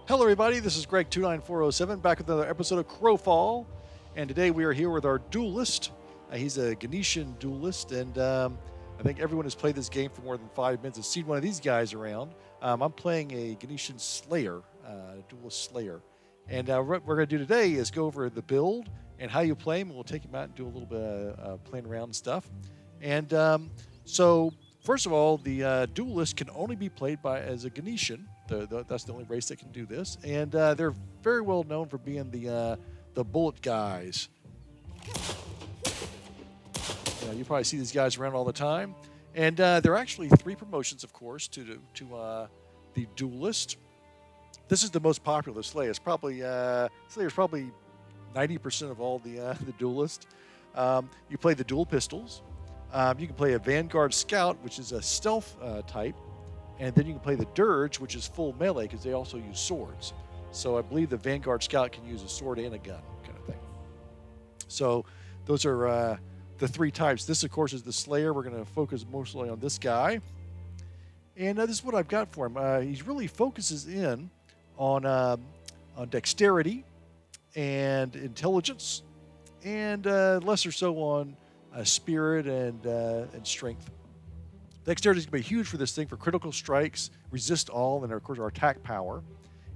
Hello, everybody. This is Greg29407 back with another episode of Crowfall, and today we are here with our duelist. He's a Guinecean duelist, and I think everyone who's played this game for more than 5 minutes has seen one of these guys around. I'm playing a Guinecean Slayer, duelist Slayer, and what we're going to do today is go over the build and how you play him. We'll take him out and do a little bit of playing around and stuff. And so, first of all, the duelist can only be played by as a Guinecean. That's the only race that can do this, and they're very well known for being the bullet guys. You probably see these guys around all the time, and there are actually 3 promotions, of course, to the duelist. This is the most popular Slayer. It's probably Slayer's probably 90% of all the duelist. You play the dual pistols. You can play a Vanguard Scout, which is a stealth type. And then you can play the Dirge, which is full melee because they also use swords. So I believe the Vanguard Scout can use a sword and a gun kind of thing. So those are the 3 types. This, of course, is the Slayer. We're going to focus mostly on this guy. And this is what I've got for him. He really focuses in on dexterity and intelligence, and less or so on spirit and strength. Dexterity is going to be huge for this thing for critical strikes, resist all, and of course our attack power.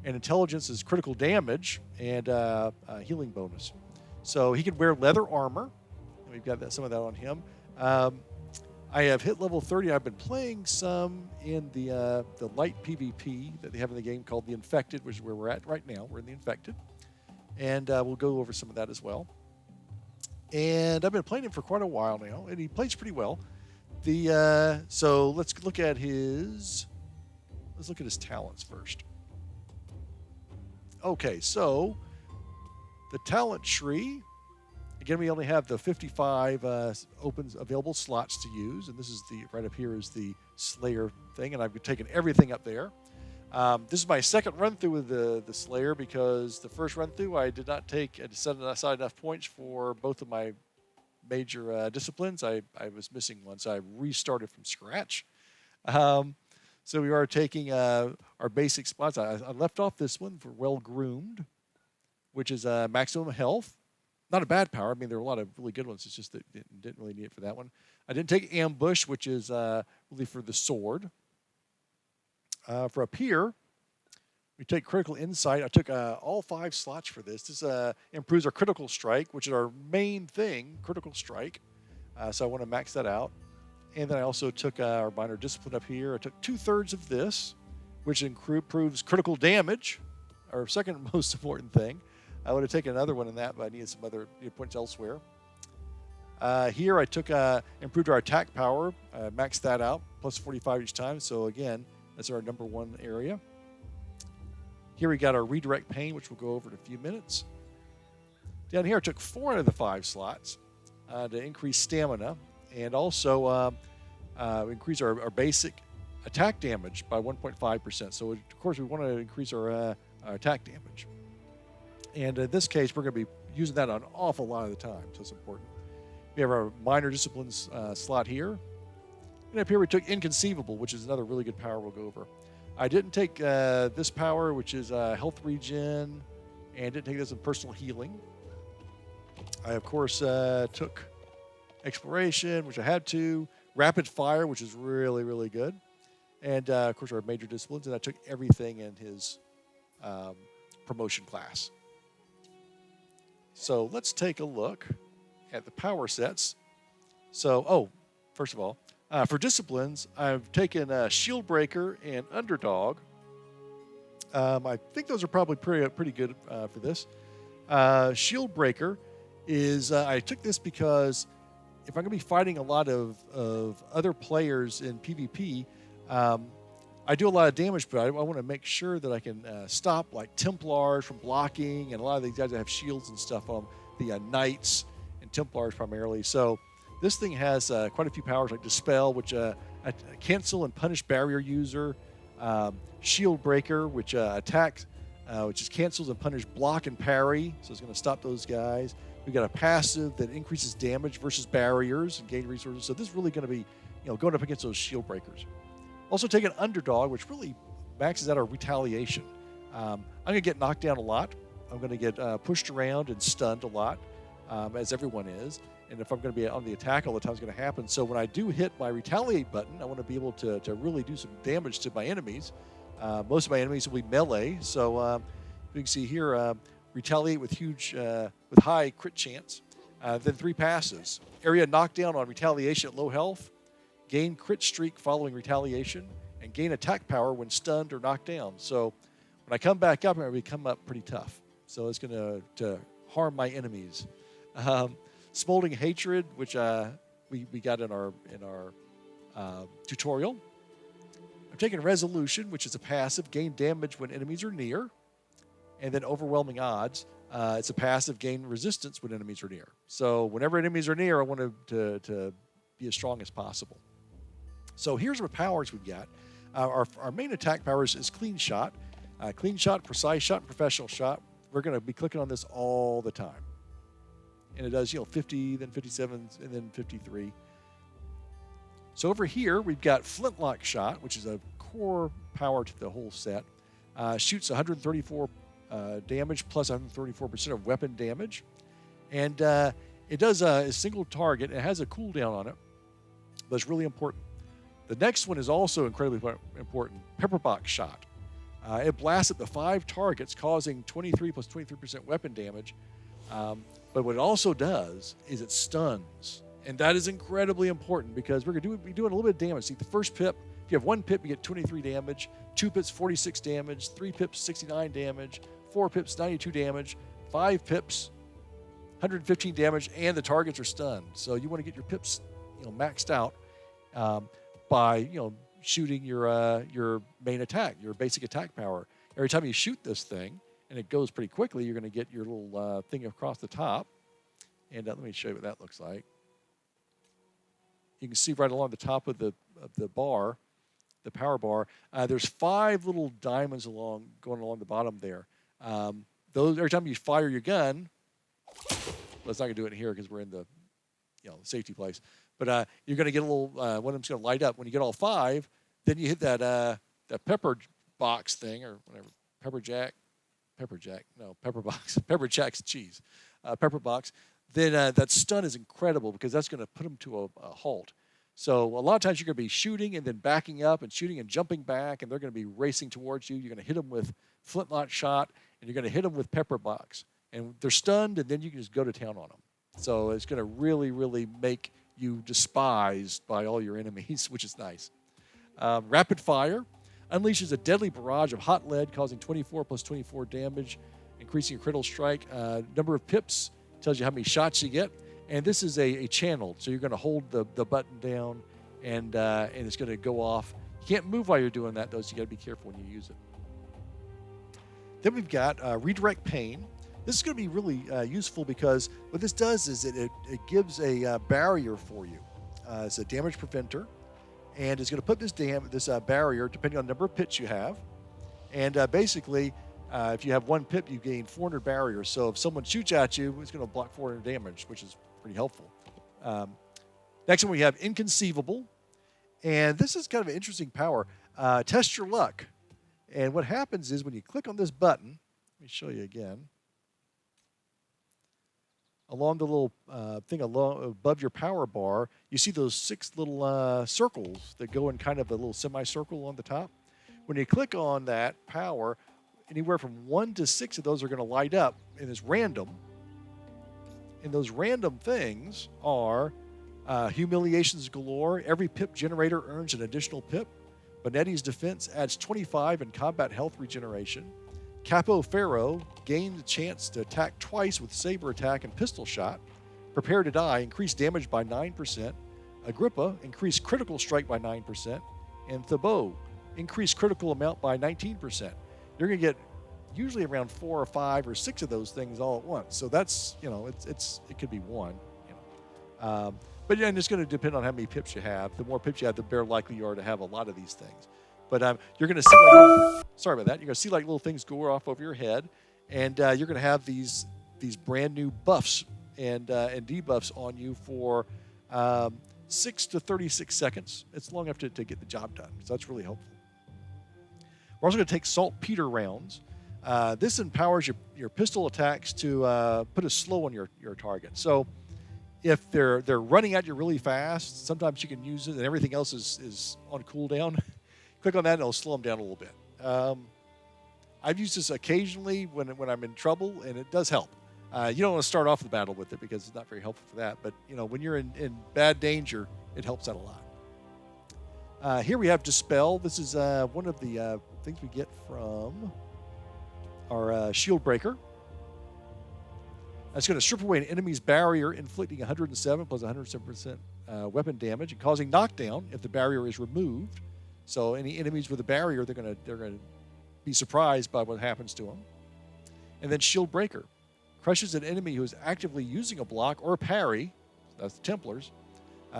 And intelligence is critical damage and healing bonus. So he can wear leather armor. And we've got some of that on him. I have hit level 30. I've been playing some in the light PvP that they have in the game called the Infected, which is where we're at right now. We're in the Infected. And we'll go over some of that as well. And I've been playing him for quite a while now, and he plays pretty well. So let's look at his talents first. Okay, so the talent tree. Again, we only have the 55 available slots to use, and this is right up here is the Slayer thing, and I've taken everything up there. This is my second run through with the Slayer because the first run through I did not set aside enough points for both of my major disciplines. I was missing one, so I restarted from scratch. So we are taking our basic spots. I left off this one for Well-Groomed, which is maximum health. Not a bad power. I mean, there are a lot of really good ones. It's just that didn't really need it for that one. I didn't take Ambush, which is really for the sword. For up here, we take Critical Insight. I took all 5 slots for this. This improves our Critical Strike, which is our main thing, Critical Strike. So I want to max that out. And then I also took our Minor Discipline up here. I took 2/3 of this, which improves Critical Damage, our second most important thing. I would have taken another one in that, but I needed some other points elsewhere. Here I took improved our attack power, maxed that out, plus 45 each time. So again, that's our number 1 area. Here we got our Redirect Pain, which we'll go over in a few minutes. Down here I took 4 out of the 5 slots to increase stamina and also increase our basic attack damage by 1.5%. So of course we want to increase our attack damage. And in this case, we're going to be using that an awful lot of the time, so it's important. We have our Minor Disciplines slot here. And up here we took Inconceivable, which is another really good power we'll go over. I didn't take this power, which is health regen, and didn't take this in personal healing. I, of course, took Exploration, which I had to, Rapid Fire, which is really, really good, and, of course, our Major Disciplines, and I took everything in his promotion class. So let's take a look at the power sets. So, first of all, for disciplines, I've taken Shield Breaker and Underdog. I think those are probably pretty good for this. Shield Breaker is, I took this because if I'm going to be fighting a lot of other players in PvP, I do a lot of damage, but I want to make sure that I can stop like Templars from blocking, and a lot of these guys that have shields and stuff on the Knights and Templars primarily. So this thing has quite a few powers like Dispel, which cancel and punish barrier user, Shield Breaker, which attacks, which is cancels and punish block and parry, so it's going to stop those guys. We've got a passive that increases damage versus barriers and gain resources. So this is really going to be, going up against those Shield Breakers. Also take an Underdog, which really maxes out our retaliation. I'm going to get knocked down a lot. I'm going to get pushed around and stunned a lot, as everyone is. And if I'm going to be on the attack all the time, it's going to happen. So when I do hit my retaliate button, I want to be able to really do some damage to my enemies. Most of my enemies will be melee. So you can see here, retaliate with with high crit chance. Then 3 passes. Area knockdown on retaliation at low health. Gain crit streak following retaliation. And gain attack power when stunned or knocked down. So when I come back up, I'm going to come up pretty tough. So it's going to harm my enemies. Smoldering Hatred, which we got in our tutorial. I'm taking Resolution, which is a passive. Gain damage when enemies are near. And then Overwhelming Odds. It's a passive. Gain resistance when enemies are near. So whenever enemies are near, I want to be as strong as possible. So here's what powers we've got. Our main attack powers is Clean Shot. Clean Shot, Precise Shot, and Professional Shot. We're going to be clicking on this all the time. And it does, 50, then 57, and then 53. So over here, we've got Flintlock Shot, which is a core power to the whole set. Shoots 134 damage plus 134% of weapon damage. And it does a single target. It has a cooldown on it, but it's really important. The next one is also incredibly important, Pepperbox Shot. It blasts up to 5 targets, causing 23 plus 23% weapon damage. But what it also does is it stuns. And that is incredibly important because we're going to be doing a little bit of damage. See, the first pip, if you have 1 pip, you get 23 damage. 2 pips, 46 damage. 3 pips, 69 damage. 4 pips, 92 damage. 5 pips, 115 damage, and the targets are stunned. So you want to get your pips, maxed out by, shooting your main attack, your basic attack power. Every time you shoot this thing, and it goes pretty quickly, you're going to get your little thing across the top. And let me show you what that looks like. You can see right along the top of the bar, the power bar, there's 5 little diamonds going along the bottom there. Those every time you fire your gun, well, it's not going to do it in here because we're in the safety place. But you're going to get a little one of them's going to light up. When you get all 5, then you hit that pepper box thing or whatever, pepper jack's cheese, pepper box. Then that stun is incredible because that's going to put them to a halt. So a lot of times you're going to be shooting and then backing up and shooting and jumping back, and they're going to be racing towards you. You're going to hit them with Flintlock Shot, and you're going to hit them with pepper box. And they're stunned, and then you can just go to town on them. So it's going to really, really make you despised by all your enemies, which is nice. Rapid Fire unleashes a deadly barrage of hot lead, causing 24 plus 24 damage, increasing your critical strike. Number of pips tells you how many shots you get. And this is a channel, so you're going to hold the button down, and it's going to go off. You can't move while you're doing that, though, so you got to be careful when you use it. Then we've got Redirect Pain. This is going to be really useful because what this does is it gives a barrier for you. It's a damage preventer, and it's going to put this barrier depending on the number of pits you have. And basically, if you have 1 pip, you gain 400 barriers. So if someone shoots at you, it's going to block 400 damage, which is pretty helpful. Next one we have Inconceivable. And this is kind of an interesting power. Test your luck. And what happens is when you click on this button, let me show you again. Along the little thing above your power bar, you see those 6 little circles that go in kind of a little semicircle on the top. When you click on that power, anywhere from 1 to 6 of those are going to light up, and it's random. And those random things are Humiliations Galore. Every pip generator earns an additional pip. Bonetti's Defense adds 25 in combat health regeneration. Capo Ferro gained the chance to attack twice with Saber Attack and Pistol Shot. Prepare to Die, increased damage by 9%. Agrippa, increased critical strike by 9%. And Thibaut, increased critical amount by 19%. You're going to get usually around 4 or 5 or 6 of those things all at once. So that's, it could be 1. But yeah, and it's going to depend on how many pips you have. The more pips you have, the more likely you are to have a lot of these things. But you're going to see, sorry about that. You're going to see like little things go off over your head, and you're going to have these brand new buffs and debuffs on you for 6 to 36 seconds. It's long enough to get the job done. So that's really helpful. We're also going to take Saltpeter Rounds. This empowers your pistol attacks to put a slow on your target. So if they're running at you really fast, sometimes you can use it and everything else is on cooldown. Click on that and it'll slow them down a little bit. I've used this occasionally when I'm in trouble, and it does help. You don't want to start off the battle with it because it's not very helpful for that. But when you're in bad danger, it helps out a lot. Here we have Dispel. This is one of the things we get from our shield breaker. That's going to strip away an enemy's barrier, inflicting 107 plus 107% weapon damage and causing knockdown if the barrier is removed. So any enemies with a barrier, they're going to be surprised by what happens to them. And then Shield Breaker crushes an enemy who is actively using a block or a parry. That's the Templars,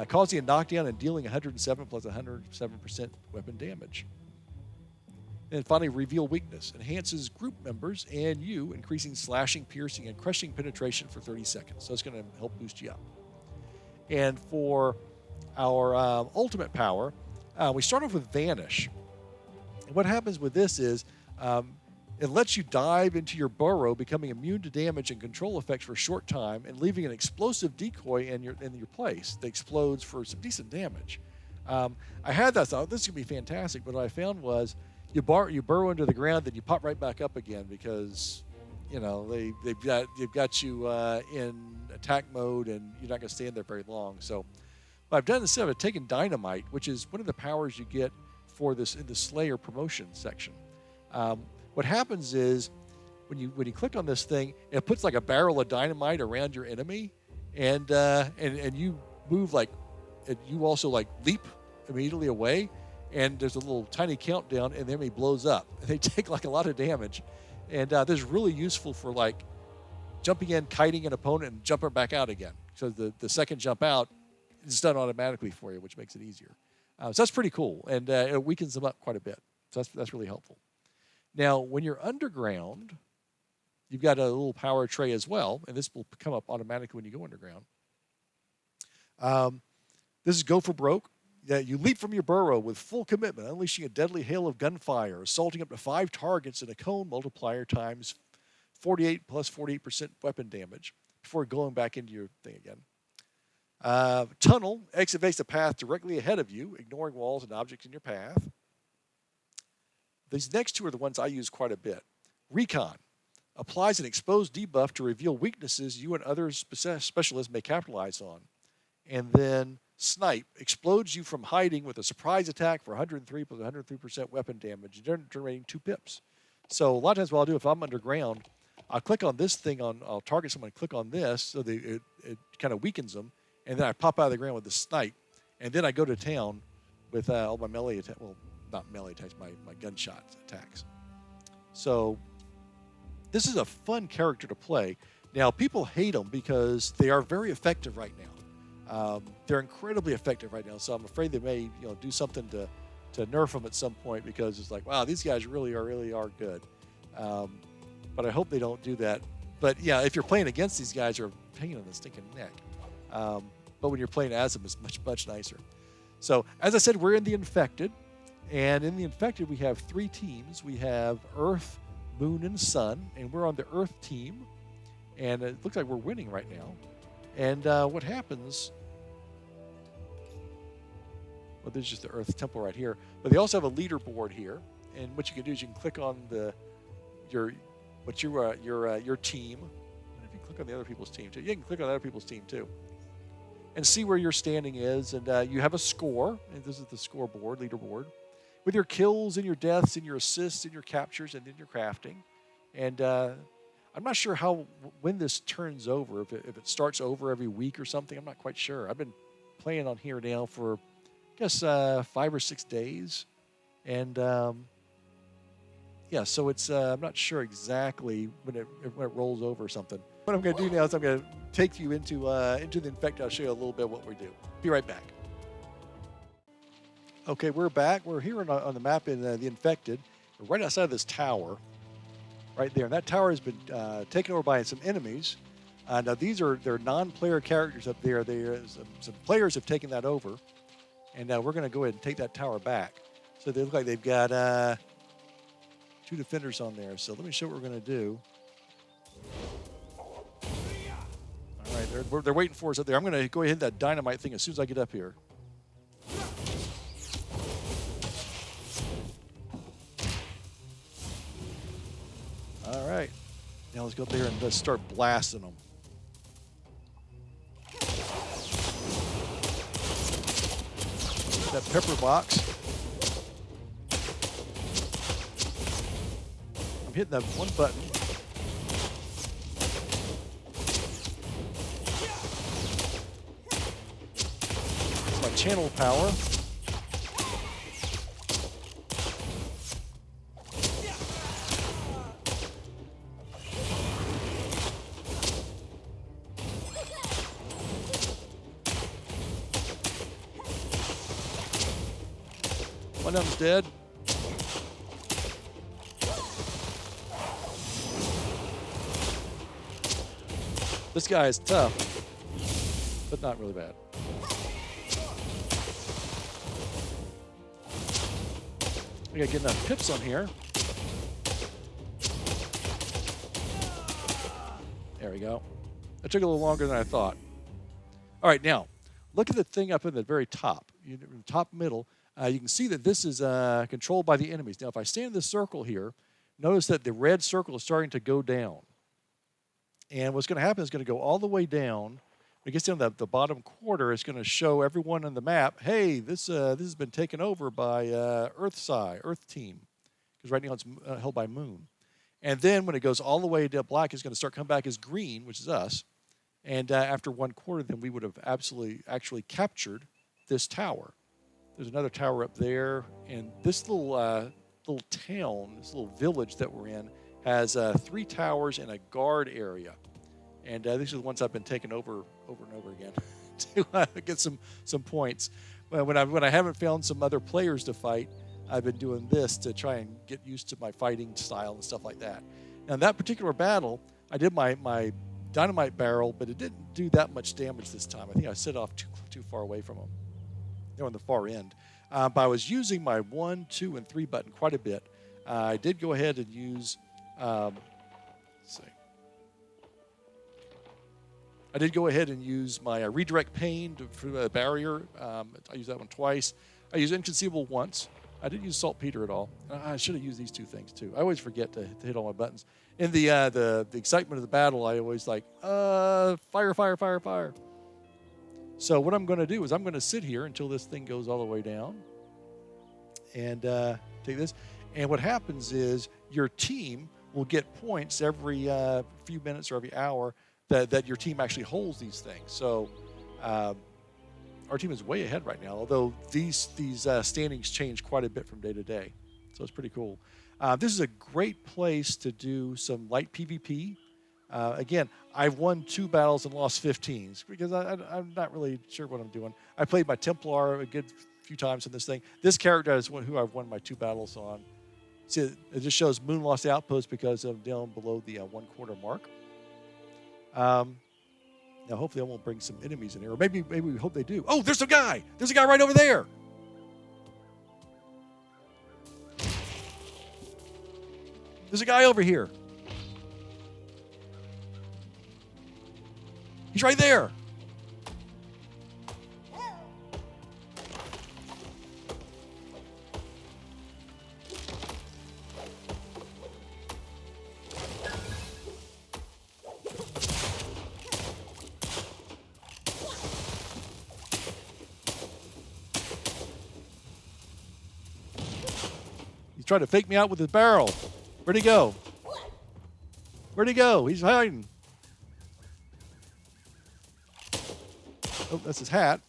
causing a knockdown and dealing 107 plus 107% weapon damage. And finally, Reveal Weakness enhances group members and you, increasing slashing, piercing, and crushing penetration for 30 seconds. So it's going to help boost you up. And for our ultimate power, we start off with Vanish. And what happens with this is it lets you dive into your burrow, becoming immune to damage and control effects for a short time, and leaving an explosive decoy in your place that explodes for some decent damage. I had that thought, this is going to be fantastic, but what I found was you burrow into the ground, then you pop right back up again because they've got you in attack mode, and you're not going to stay in there very long. So what I've done instead of taking Dynamite, which is one of the powers you get for this in the Slayer promotion section. What happens is when you click on this thing, it puts like a barrel of dynamite around your enemy, and you move you also leap immediately away, and there's a little tiny countdown, and the enemy blows up, and they take a lot of damage, and this is really useful for jumping in, kiting an opponent, and jumping back out again. So the second jump out is done automatically for you, which makes it easier. So that's pretty cool, and it weakens them up quite a bit. So that's really helpful. Now, when you're underground, you've got a little power tray as well, and this will come up automatically when you go underground. This is Go for Broke. Yeah, you leap from your burrow with full commitment, unleashing a deadly hail of gunfire, assaulting up to 5 targets in a cone multiplier times 48 plus 48% weapon damage before going back into your thing again. Tunnel excavates the path directly ahead of you, ignoring walls and objects in your path. These next two are the ones I use quite a bit. Recon applies an exposed debuff to reveal weaknesses you and other specialists may capitalize on. And then Snipe explodes you from hiding with a surprise attack for 103 plus 103% weapon damage, generating 2 pips. So a lot of times what I'll do if I'm underground, I'll click on this thing, I'll target someone, click on this, so it kind of weakens them, and then I pop out of the ground with the Snipe, and then I go to town with all my melee attacks, well, not melee attacks, my gunshot attacks. So this is a fun character to play. Now, people hate them because they are very effective right now. They're incredibly effective right now, so I'm afraid they may do something to nerf them at some point, because it's wow, these guys really are good. But I hope they don't do that. But yeah, if you're playing against these guys, you're hanging on the stinking neck. But when you're playing as them, it's much nicer. So as I said, we're in the Infected. And in the Infected, we have 3 teams. We have Earth, Moon, and Sun. And we're on the Earth team. And it looks like we're winning right now. And what happens... Well, there's just the Earth Temple right here. But they also have a leaderboard here. And what you can do is you can click on your team. And if you click on the other people's team, too. You can click on other people's team, too. And see where your standing is. And you have a score. And this is the scoreboard, leaderboard, with your kills and your deaths and your assists and your captures and then your crafting. And I'm not sure when this turns over, if it starts over every week or something. I'm not quite sure. I've been playing on here now for, I guess, 5 or 6 days. And yeah, so it's I'm not sure exactly when it rolls over or something. What I'm going to do now is I'm going to take you into the Infected. I'll show you a little bit what we do. Be right back. Okay, we're back. We're here on the map in the Infected. We're right outside of this tower, right there. And that tower has been taken over by some enemies. Now they're non-player characters up there. Some players have taken that over, and we're going to go ahead and take that tower back. So they look like they've got 2 defenders on there. So let me show what we're going to do. All right, they're waiting for us up there. I'm going to go ahead and hit that dynamite thing as soon as I get up here. All right. Now let's go up there and let's start blasting them. That pepper box. I'm hitting that one button. It's my channel power. One of them's dead. This guy is tough, but not really bad. I gotta get enough pips on here. There we go. That took a little longer than I thought. All right, now, look at the thing up in the very top, in the top middle. You can see that this is controlled by the enemies. Now, if I stand in this circle here, notice that the red circle is starting to go down. And what's going to happen is going to go all the way down. When it gets down to the bottom quarter, it's going to show everyone on the map, hey, this has been taken over by Earth Team. Because right now it's held by Moon. And then when it goes all the way to black, it's going to start coming back as green, which is us. And after 1 quarter, then we would have actually captured this tower. There's another tower up there, and this little town, this little village that we're in, has 3 towers and a guard area. And these are the ones I've been taking over and over again to get some points. When I haven't found some other players to fight, I've been doing this to try and get used to my fighting style and stuff like that. Now, in that particular battle, I did my dynamite barrel, but it didn't do that much damage this time. I think I set off too far away from them. They're on the far end. But I was using my 1, 2, and 3 button quite a bit. I did go ahead and use, let's see. I did go ahead and use my redirect pane for the barrier. I used that one twice. I used Inconceivable once. I didn't use Saltpeter at all. I should have used these 2 things too. I always forget to hit all my buttons. In the excitement of the battle, I always like, fire, fire, fire, fire. So what I'm going to do is I'm going to sit here until this thing goes all the way down and take this. And what happens is your team will get points every few minutes or every hour that your team actually holds these things. So our team is way ahead right now, although these standings change quite a bit from day to day. So it's pretty cool. This is a great place to do some light PvP. Again, I've won 2 battles and lost 15 because I'm not really sure what I'm doing. I played my Templar a good few times in this thing. This character is who I've won my 2 battles on. See, it just shows Moon lost outpost because I'm down below the 1 quarter mark. Now, hopefully, I won't bring some enemies in here. Or maybe we hope they do. Oh, there's a guy. There's a guy right over there. There's a guy over here. He's right there. He's trying to fake me out with his barrel. Where'd he go? Where'd he go? He's hiding. Oh, that's his hat.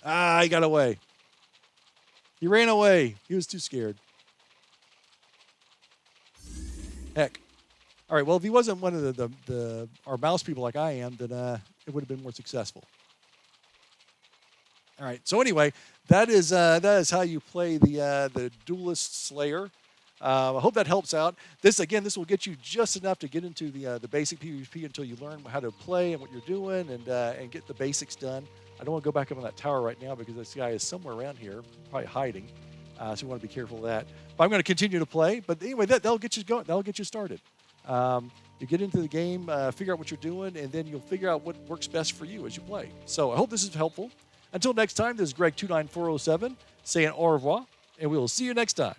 Ah, he got away. He ran away. He was too scared. Heck. All right, well, if he wasn't one of our mouse people like I am, then it would have been more successful. All right, so anyway, that is how you play the Duelist Slayer. I hope that helps out. This will get you just enough to get into the basic PvP until you learn how to play and what you're doing and get the basics done. I don't want to go back up on that tower right now because this guy is somewhere around here, probably hiding. So we want to be careful of that. But I'm going to continue to play. But anyway, that'll get you going. That'll get you started. You get into the game, figure out what you're doing, and then you'll figure out what works best for you as you play. So I hope this is helpful. Until next time, this is Greg29407 saying au revoir, and we will see you next time.